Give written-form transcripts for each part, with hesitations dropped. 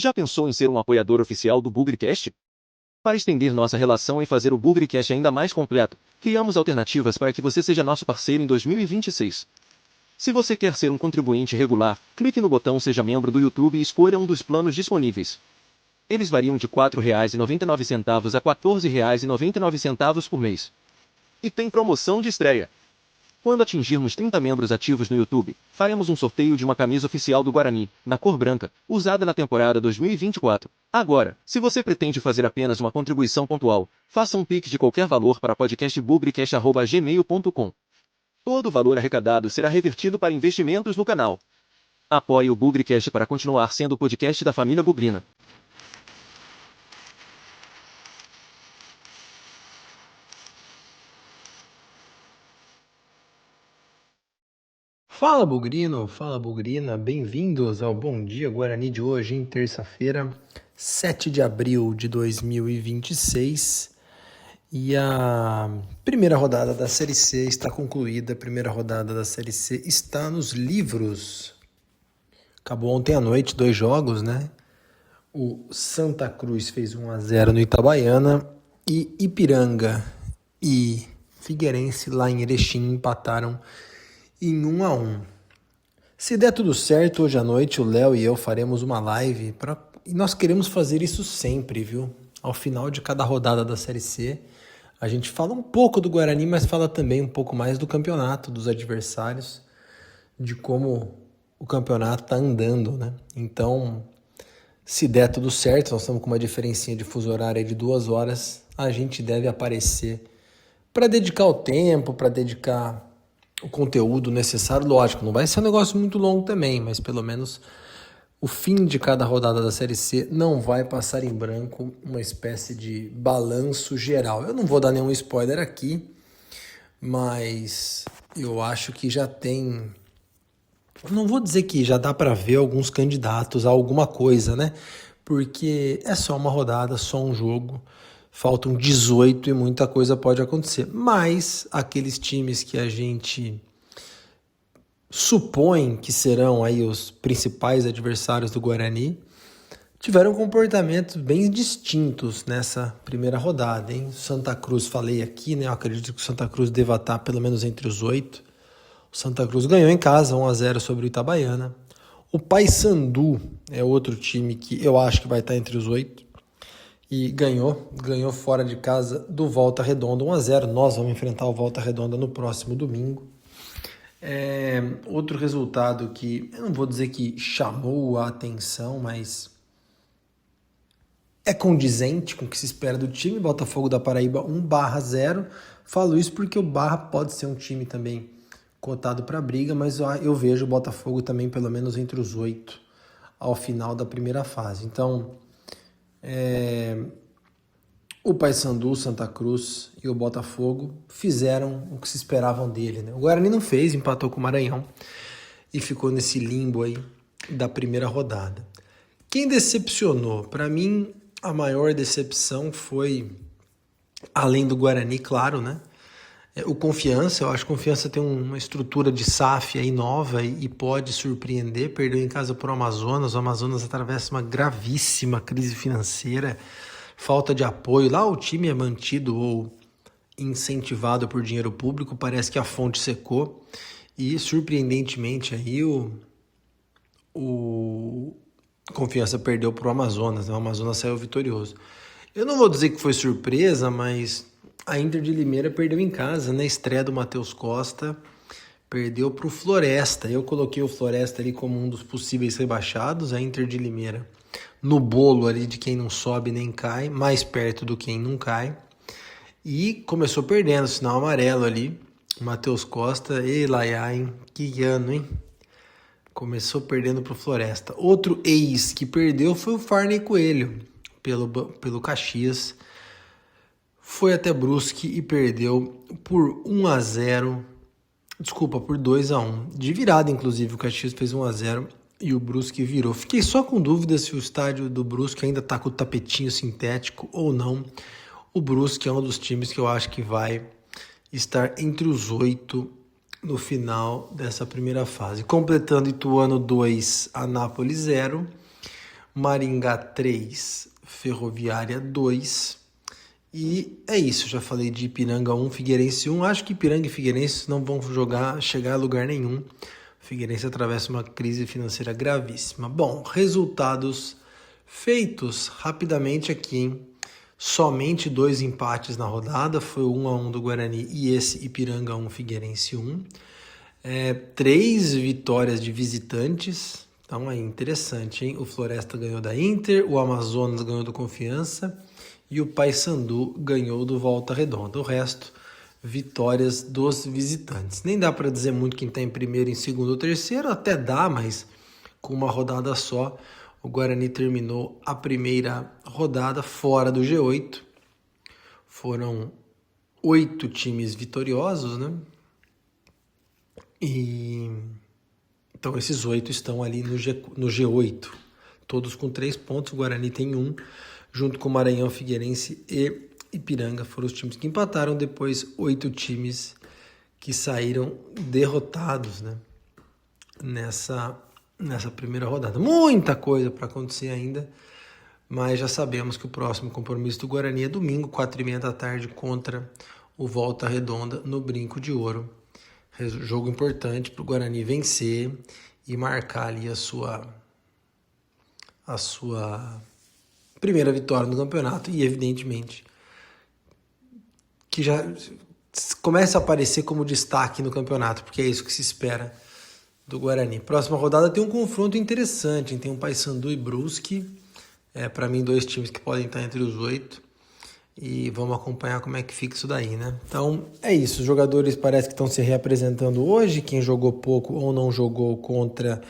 Já pensou em ser um apoiador oficial do BugriCast? Para estender nossa relação e fazer o BugriCast ainda mais completo, criamos alternativas para que você seja nosso parceiro em 2026. Se você quer ser um contribuinte regular, clique no botão Seja Membro do YouTube e escolha um dos planos disponíveis. Eles variam de R$ 4,99 a R$ 14,99 por mês. E tem promoção de estreia. Quando atingirmos 30 membros ativos no YouTube, faremos um sorteio de uma camisa oficial do Guarani, na cor branca, usada na temporada 2024. Agora, se você pretende fazer apenas uma contribuição pontual, faça um Pix de qualquer valor para podcastbugricast@gmail.com. Todo o valor arrecadado será revertido para investimentos no canal. Apoie o BugriCast para continuar sendo o podcast da família Bugrina. Fala Bugrino, fala Bugrina, bem-vindos ao Bom Dia Guarani de hoje, em terça-feira, 7 de abril de 2026. E a primeira rodada da Série C está concluída, a primeira rodada da Série C está nos livros. Acabou ontem à noite, 2 jogos, né? O Santa Cruz fez 1-0 no Itabaiana e Ipiranga e Figueirense lá em Erechim empataram em 1-1. Se der tudo certo, hoje à noite o Léo e eu faremos uma live e nós queremos fazer isso sempre, viu? Ao final de cada rodada da Série C, a gente fala um pouco do Guarani, mas fala também um pouco mais do campeonato, dos adversários, de como o campeonato tá andando, né? Então, se der tudo certo, nós estamos com uma diferencinha de fuso horário aí de 2 horas, a gente deve aparecer para dedicar o tempo, para dedicar o conteúdo necessário. Lógico, não vai ser um negócio muito longo também, mas pelo menos o fim de cada rodada da Série C não vai passar em branco, uma espécie de balanço geral. Eu não vou dar nenhum spoiler aqui, mas eu acho que já tem... Não vou dizer que já dá para ver alguns candidatos a alguma coisa, né? Porque é só uma rodada, só um jogo. Faltam 18 e muita coisa pode acontecer. Mas aqueles times que a gente supõe que serão aí os principais adversários do Guarani tiveram comportamentos bem distintos nessa primeira rodada, hein? Santa Cruz, falei aqui, né? Eu acredito que o Santa Cruz deva estar pelo menos entre os 8. O Santa Cruz ganhou em casa 1-0 sobre o Itabaiana. O Paysandu é outro time que eu acho que vai estar entre os 8. E ganhou fora de casa do Volta Redonda 1-0. Nós vamos enfrentar o Volta Redonda no próximo domingo. Outro resultado que eu não vou dizer que chamou a atenção, mas é condizente com o que se espera do time. Botafogo da Paraíba 1-0. Falo isso porque o Barra pode ser um time também cotado para briga, mas eu vejo o Botafogo também pelo menos entre os 8 ao final da primeira fase. Então, o Paysandu, o Santa Cruz e o Botafogo fizeram o que se esperavam dele, né? O Guarani não fez, empatou com o Maranhão e ficou nesse limbo aí da primeira rodada. Quem decepcionou? Para mim, a maior decepção foi, além do Guarani, claro, né? O Confiança. Eu acho que o Confiança tem uma estrutura de SAF aí nova e pode surpreender. Perdeu em casa para o Amazonas atravessa uma gravíssima crise financeira, falta de apoio. Lá o time é mantido ou incentivado por dinheiro público, parece que a fonte secou e surpreendentemente aí o Confiança perdeu para o Amazonas, né? O Amazonas saiu vitorioso. Eu não vou dizer que foi surpresa, mas a Inter de Limeira perdeu em casa, né? Estreia do Matheus Costa, perdeu para o Floresta. Eu coloquei o Floresta ali como um dos possíveis rebaixados, a Inter de Limeira no bolo ali de quem não sobe nem cai, mais perto do quem não cai. E começou perdendo, sinal amarelo ali, o Matheus Costa. Ei, Laiá, hein? Que ano, hein? Começou perdendo para o Floresta. Outro ex que perdeu foi o Farney Coelho, pelo Caxias. Foi até Brusque e perdeu por 1-0, por 2-1. De virada, inclusive, o Caxias fez 1-0 e o Brusque virou. Fiquei só com dúvida se o estádio do Brusque ainda está com o tapetinho sintético ou não. O Brusque é um dos times que eu acho que vai estar entre os 8 no final dessa primeira fase. Completando Ituano 2, Anápolis 0. Maringá 3, Ferroviária 2. E é isso, já falei de Ipiranga 1, Figueirense 1. Acho que Ipiranga e Figueirense não vão chegar a lugar nenhum. Figueirense atravessa uma crise financeira gravíssima. Bom, resultados feitos rapidamente aqui, hein? Somente 2 empates na rodada, foi o 1-1 do Guarani e esse Ipiranga 1, Figueirense 1. 3 vitórias de visitantes, então é interessante, hein? O Floresta ganhou da Inter, o Amazonas ganhou do Confiança e o Paysandu ganhou do Volta Redonda. O resto, vitórias dos visitantes. Nem dá para dizer muito quem está em primeiro, em segundo ou terceiro, até dá, mas com uma rodada só. O Guarani terminou a primeira rodada fora do G8. Foram 8 times vitoriosos, né? Então esses 8 estão ali no G8. Todos com 3 pontos. O Guarani tem 1, junto com Maranhão, Figueirense e Ipiranga. Foram os times que empataram. Depois 8 times que saíram derrotados, né? Nessa primeira rodada. Muita coisa para acontecer ainda, mas já sabemos que o próximo compromisso do Guarani é domingo, 4h30 da tarde, contra o Volta Redonda no Brinco de Ouro. Jogo importante para o Guarani vencer e marcar ali a sua primeira vitória no campeonato e, evidentemente, que já comece a aparecer como destaque no campeonato, porque é isso que se espera do Guarani. Próxima rodada tem um confronto interessante, tem um Paysandu e Brusque, para mim 2 times que podem estar entre os 8, e vamos acompanhar como é que fica isso daí, né? Então é isso, os jogadores parece que estão se reapresentando hoje, quem jogou pouco ou não jogou contra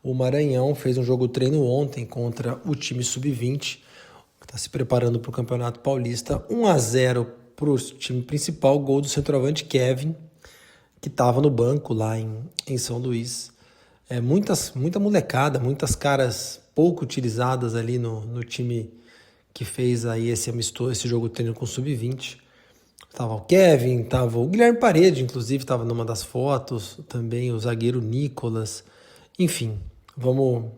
o Maranhão, fez um jogo treino ontem contra o time Sub-20, que está se preparando para o Campeonato Paulista, 1-0 para o time principal, gol do centroavante Kevin, que estava no banco lá em São Luís. Muita molecada, muitas caras pouco utilizadas ali no time que fez aí esse jogo treino com o Sub-20. Tava o Kevin, tava o Guilherme Parede, inclusive, estava numa das fotos, também o zagueiro Nicolas. Enfim, o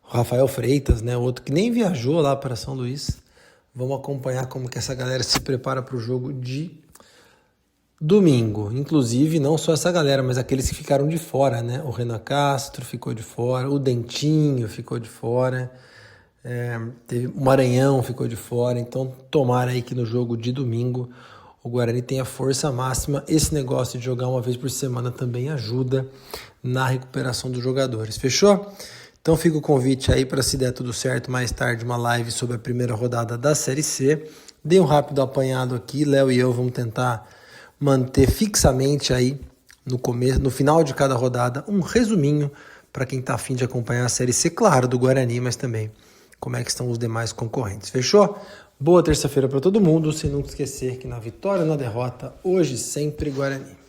Rafael Freitas, né, outro que nem viajou lá para São Luís. Vamos acompanhar como que essa galera se prepara para o jogo de domingo. Inclusive, não só essa galera, mas aqueles que ficaram de fora, né? O Renan Castro ficou de fora, o Dentinho ficou de fora, o Maranhão ficou de fora. Então, tomara aí que no jogo de domingo o Guarani tenha força máxima. Esse negócio de jogar uma vez por semana também ajuda na recuperação dos jogadores. Fechou? Então fica o convite aí para, se der tudo certo, mais tarde uma live sobre a primeira rodada da Série C. Dei um rápido apanhado aqui, Léo e eu vamos tentar manter fixamente aí no final de cada rodada um resuminho para quem está a fim de acompanhar a Série C, claro, do Guarani, mas também como é que estão os demais concorrentes. Fechou? Boa terça-feira para todo mundo, sem nunca esquecer que na vitória ou na derrota, hoje sempre Guarani.